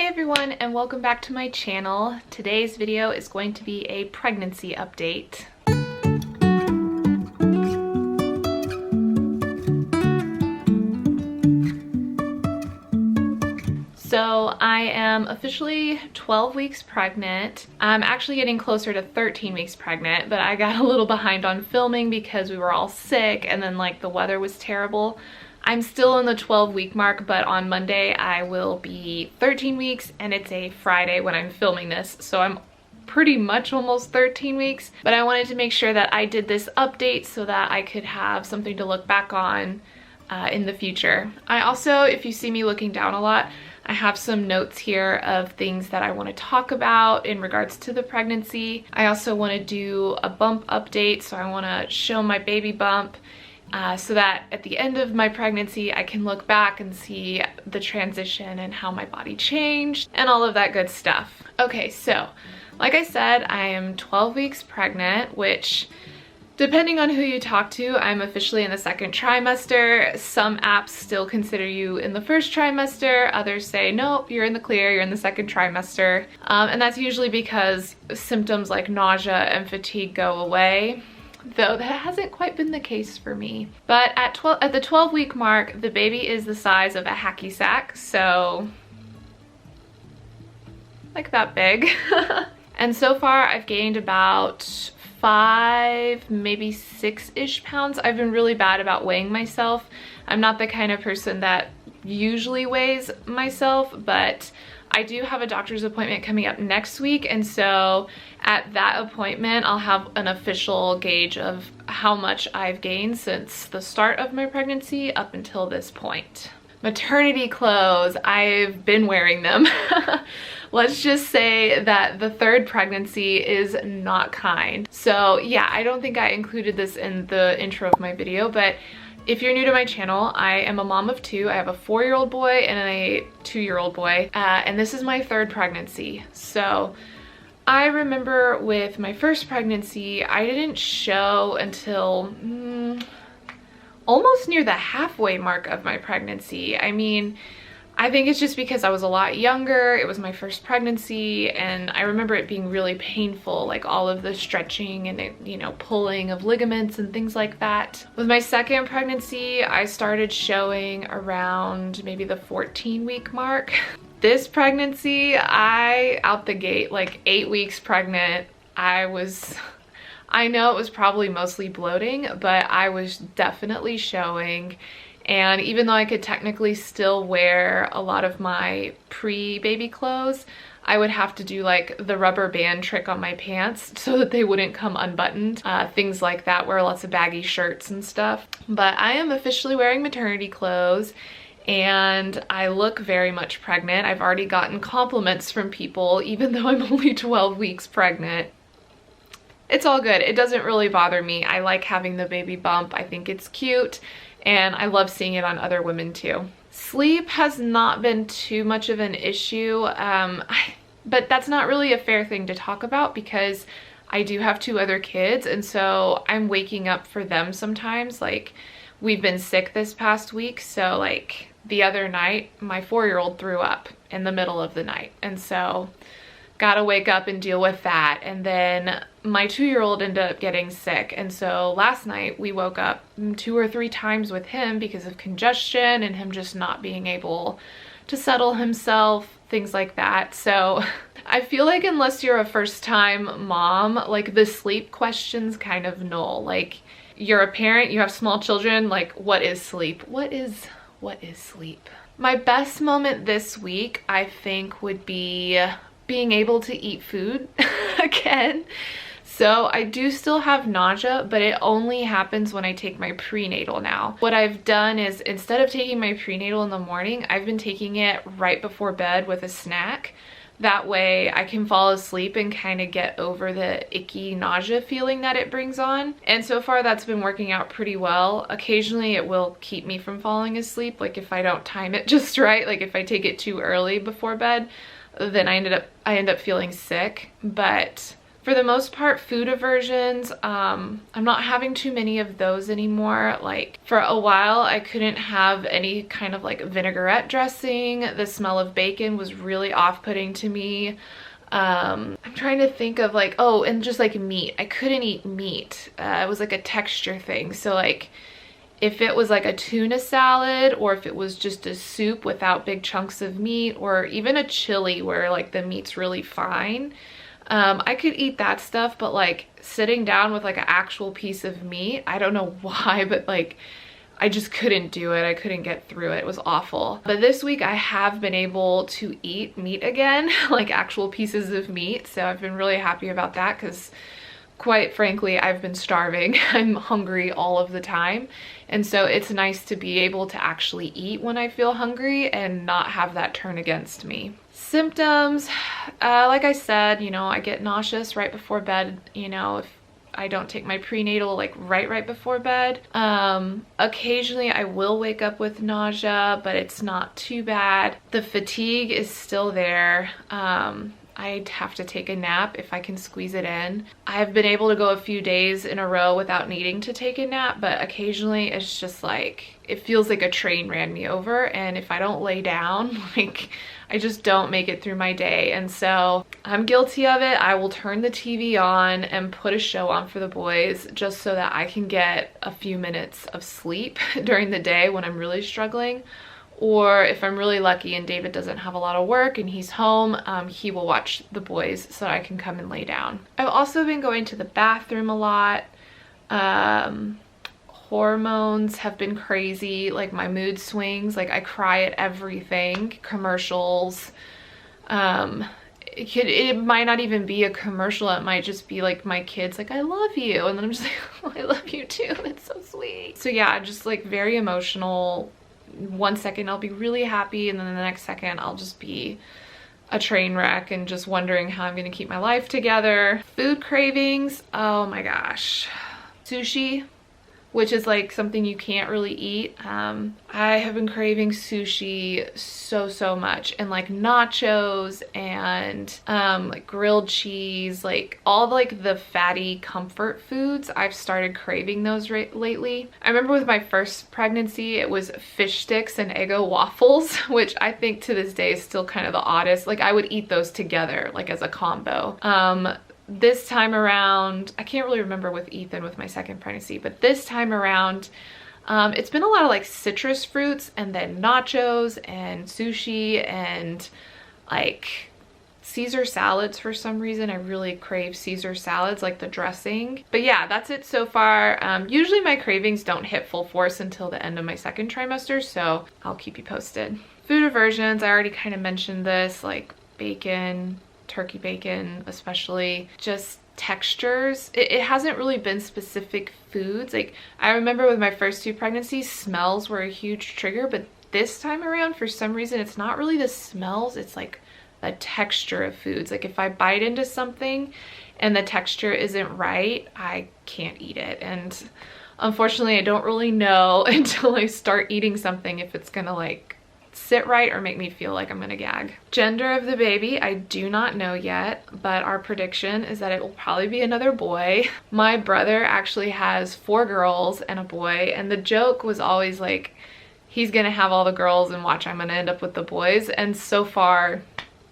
Hey everyone, and welcome back to my channel. Today's video is going to be a pregnancy update. So I am officially 12 weeks pregnant. I'm actually getting closer to 13 weeks pregnant, but I got a little behind on filming because we were all sick and then like the weather was terrible. I'm still in the 12-week mark, but on Monday I will be 13 weeks and it's a Friday when I'm filming this. So I'm pretty much almost 13 weeks, but I wanted to make sure that I did this update so that I could have something to look back on in the future. I also, if you see me looking down a lot, I have some notes here of things that I want to talk about in regards to the pregnancy. I also want to do a bump update, so I want to show my baby bump so that at the end of my pregnancy I can look back and see the transition and how my body changed and all of that good stuff. Okay, so like I said, I am 12 weeks pregnant, which depending on who you talk to, I'm officially in the second trimester. Some apps still consider you in the first trimester. Others say, nope, you're in the clear, you're in the second trimester. And that's usually because symptoms like nausea and fatigue go away, though that hasn't quite been the case for me. But at the 12-week mark, the baby is the size of a hacky sack, so like that big. And so far I've gained about 5, maybe 6-ish pounds. I've been really bad about weighing myself. I'm not the kind of person that usually weighs myself, but I do have a doctor's appointment coming up next week, and so at that appointment I'll have an official gauge of how much I've gained since the start of my pregnancy up until this point. Maternity clothes, I've been wearing them. Let's just say that the third pregnancy is not kind. So yeah, I don't think I included this in the intro of my video, but if you're new to my channel, I am a mom of 2. I have a 4-year-old boy and a 2-year-old boy, and this is my third pregnancy. So I remember with my first pregnancy, I didn't show until almost near the halfway mark of my pregnancy. I mean, I think it's just because I was a lot younger. It was my first pregnancy, and I remember it being really painful, like all of the stretching and, you know, pulling of ligaments and things like that. With my second pregnancy, I started showing around maybe the 14-week mark. This pregnancy, out the gate, like 8 weeks pregnant, I know it was probably mostly bloating, but I was definitely showing. And even though I could technically still wear a lot of my pre-baby clothes, I would have to do like the rubber band trick on my pants so that they wouldn't come unbuttoned. Things like that, wear lots of baggy shirts and stuff. But I am officially wearing maternity clothes and I look very much pregnant. I've already gotten compliments from people even though I'm only 12 weeks pregnant. It's all good. It doesn't really bother me. I like having the baby bump. I think it's cute. And I love seeing it on other women too. Sleep has not been too much of an issue, but that's not really a fair thing to talk about because I do have 2 other kids, and so I'm waking up for them sometimes. Like, we've been sick this past week, so like the other night, my 4-year-old threw up in the middle of the night, and so gotta wake up and deal with that. And then my 2-year-old ended up getting sick, and so last night we woke up 2 or 3 times with him because of congestion and him just not being able to settle himself, things like that. So I feel like unless you're a first-time mom, like the sleep question's kind of null. Like, you're a parent, you have small children, like what is sleep? What is sleep? My best moment this week, I think, would be being able to eat food again. So I do still have nausea, but it only happens when I take my prenatal now. What I've done is, instead of taking my prenatal in the morning, I've been taking it right before bed with a snack. That way I can fall asleep and kind of get over the icky nausea feeling that it brings on. And so far that's been working out pretty well. Occasionally it will keep me from falling asleep, like if I don't time it just right, like if I take it too early before bed, then I end up feeling sick. But For the most part, food aversions, I'm not having too many of those anymore. Like for a while, I couldn't have any kind of like vinaigrette dressing. The smell of bacon was really off-putting to me. I'm trying to think of like, oh, and just like meat. I couldn't eat meat. It was like a texture thing. So like if it was like a tuna salad, or if it was just a soup without big chunks of meat, or even a chili where like the meat's really fine, I could eat that stuff. But like sitting down with like an actual piece of meat, I don't know why, but like I just couldn't do it. I couldn't get through it. It was awful. But this week I have been able to eat meat again, like actual pieces of meat. So I've been really happy about that, because quite frankly, I've been starving. I'm hungry all of the time. And so it's nice to be able to actually eat when I feel hungry and not have that turn against me. Symptoms, like I said, you know, I get nauseous right before bed, you know, if I don't take my prenatal like right before bed. Occasionally I will wake up with nausea, but it's not too bad. The fatigue is still there. I'd have to take a nap if I can squeeze it in. I've been able to go a few days in a row without needing to take a nap, but occasionally it's just like, it feels like a train ran me over, and if I don't lay down, like I just don't make it through my day. And so I'm guilty of it. I will turn the TV on and put a show on for the boys just so that I can get a few minutes of sleep during the day when I'm really struggling. Or if I'm really lucky and David doesn't have a lot of work and he's home, he will watch the boys so I can come and lay down. I've also been going to the bathroom a lot. Hormones have been crazy, like my mood swings, like I cry at everything, commercials. It might not even be a commercial, it might just be like my kids like, I love you, and then I'm just like, oh, I love you too, it's so sweet. So yeah, just like very emotional. One second I'll be really happy, and then the next second I'll just be a train wreck and just wondering how I'm gonna keep my life together. Food cravings, oh my gosh. Sushi, which is like something you can't really eat. I have been craving sushi so much, and like nachos and like grilled cheese, like all like the fatty comfort foods. I've started craving those lately. I remember with my first pregnancy, it was fish sticks and Eggo waffles, which I think to this day is still kind of the oddest. Like I would eat those together, like as a combo. This time around, I can't really remember with Ethan with my second pregnancy, but this time around, it's been a lot of like citrus fruits, and then nachos and sushi and like Caesar salads. For some reason I really crave Caesar salads, like the dressing. But yeah, that's it so far. Usually my cravings don't hit full force until the end of my second trimester, so I'll keep you posted. Food aversions, I already kind of mentioned this, like bacon, turkey bacon especially, just textures. It hasn't really been specific foods. Like I remember with my first two pregnancies, smells were a huge trigger, but this time around for some reason it's not really the smells, it's like the texture of foods. Like if I bite into something and the texture isn't right, I can't eat it. And unfortunately I don't really know until I start eating something if it's gonna like sit right or make me feel like I'm gonna gag. Gender of the baby, I do not know yet, but our prediction is that it will probably be another boy. My brother actually has 4 girls and a boy, and the joke was always like, he's gonna have all the girls and watch, I'm gonna end up with the boys. And so far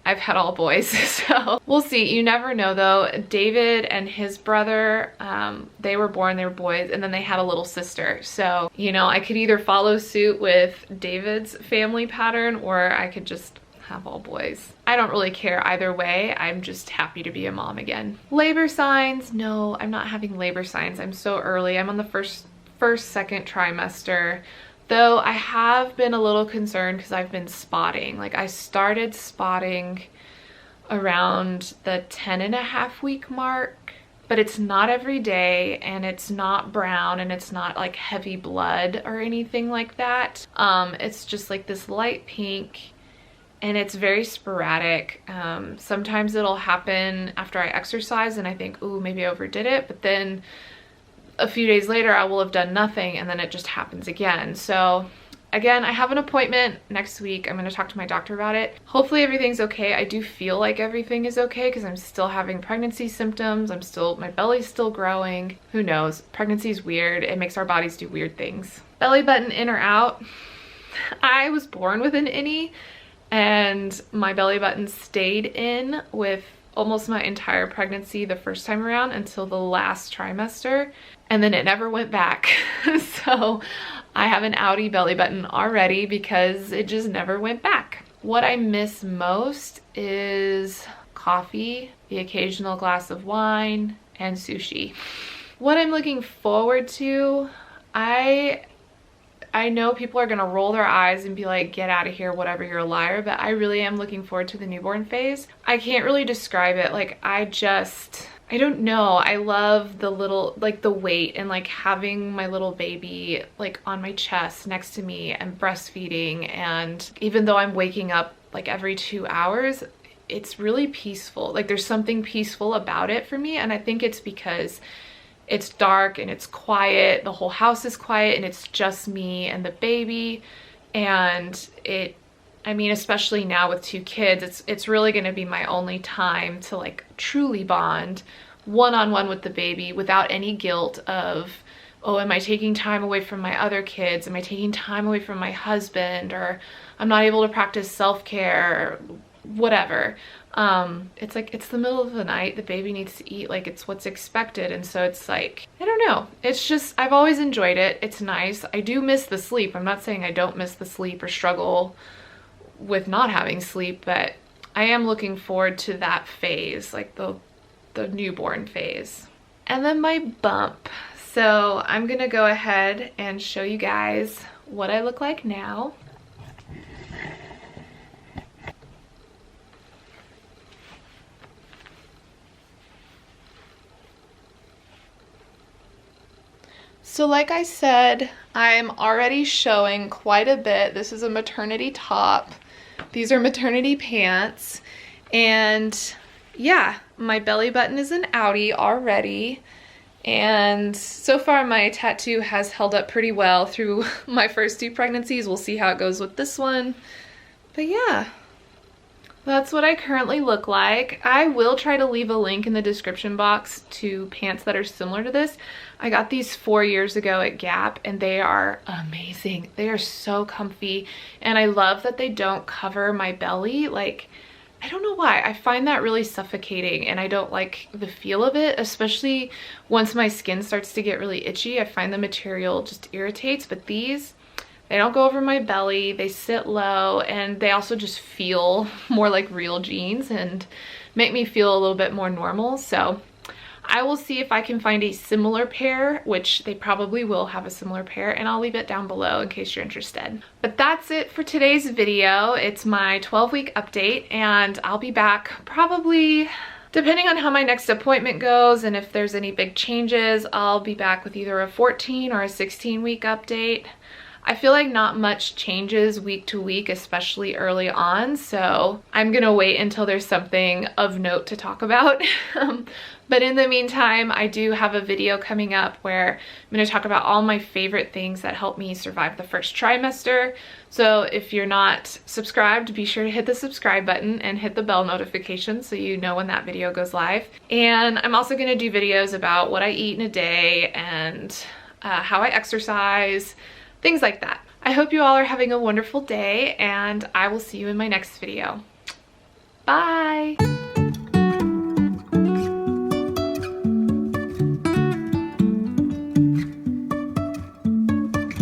I've had all boys, so we'll see. You never know though. David and his brother, they were boys, and then they had a little sister. So, you know, I could either follow suit with David's family pattern, or I could just have all boys. I don't really care either way. I'm just happy to be a mom again. Labor signs, no, I'm not having labor signs. I'm so early. I'm on the second trimester. Though I have been a little concerned because I've been spotting. Like I started spotting around the 10.5 week mark, but it's not every day, and it's not brown, and it's not like heavy blood or anything like that. It's just like this light pink, and it's very sporadic. Sometimes it'll happen after I exercise and I think, ooh, maybe I overdid it, but then a few days later I will have done nothing and then it just happens again. So again, I have an appointment next week. I'm going to talk to my doctor about it. Hopefully everything's okay. I do feel like everything is okay because I'm still having pregnancy symptoms. My belly's still growing. Who knows? Pregnancy's weird. It makes our bodies do weird things. Belly button in or out? I was born with an innie and my belly button stayed in with almost my entire pregnancy the first time around until the last trimester, and then it never went back. So I have an outie belly button already because it just never went back. What I miss most is coffee, the occasional glass of wine, and sushi. What I'm looking forward to, I know people are gonna roll their eyes and be like, get out of here, whatever, you're a liar, but I really am looking forward to the newborn phase. I can't really describe it. Like, I don't know. I love the little, like the weight and like having my little baby like on my chest next to me and breastfeeding. And even though I'm waking up like every 2 hours, it's really peaceful. Like there's something peaceful about it for me. And I think it's because it's dark and it's quiet. The whole house is quiet and it's just me and the baby. And I mean, especially now with 2 kids, it's really gonna be my only time to like truly bond one-on-one with the baby without any guilt of, oh, am I taking time away from my other kids? Am I taking time away from my husband? Or I'm not able to practice self-care, or whatever. It's like, it's the middle of the night, the baby needs to eat, like it's what's expected. And so it's like, I don't know. It's just, I've always enjoyed it. It's nice. I do miss the sleep. I'm not saying I don't miss the sleep or struggle with not having sleep, but I am looking forward to that phase, like the newborn phase. And then my bump. So I'm gonna go ahead and show you guys what I look like now. So like I said, I'm already showing quite a bit. This is a maternity top. These are maternity pants. And yeah, my belly button is an outie already. And so far my tattoo has held up pretty well through my first 2 pregnancies. We'll see how it goes with this one. But yeah, that's what I currently look like. I will try to leave a link in the description box to pants that are similar to this. I got these 4 years ago at Gap and they are amazing. They are so comfy and I love that they don't cover my belly. Like, I don't know why. I find that really suffocating and I don't like the feel of it, especially once my skin starts to get really itchy. I find the material just irritates, but these, they don't go over my belly, they sit low, and they also just feel more like real jeans and make me feel a little bit more normal. So I will see if I can find a similar pair, which they probably will have a similar pair, and I'll leave it down below in case you're interested. But that's it for today's video. It's my 12-week update, and I'll be back probably, depending on how my next appointment goes and if there's any big changes, I'll be back with either a 14 or a 16-week update. I feel like not much changes week to week, especially early on, so I'm gonna wait until there's something of note to talk about. But in the meantime, I do have a video coming up where I'm gonna talk about all my favorite things that helped me survive the first trimester. So if you're not subscribed, be sure to hit the subscribe button and hit the bell notification so you know when that video goes live. And I'm also gonna do videos about what I eat in a day and how I exercise, things like that. I hope you all are having a wonderful day and I will see you in my next video. Bye!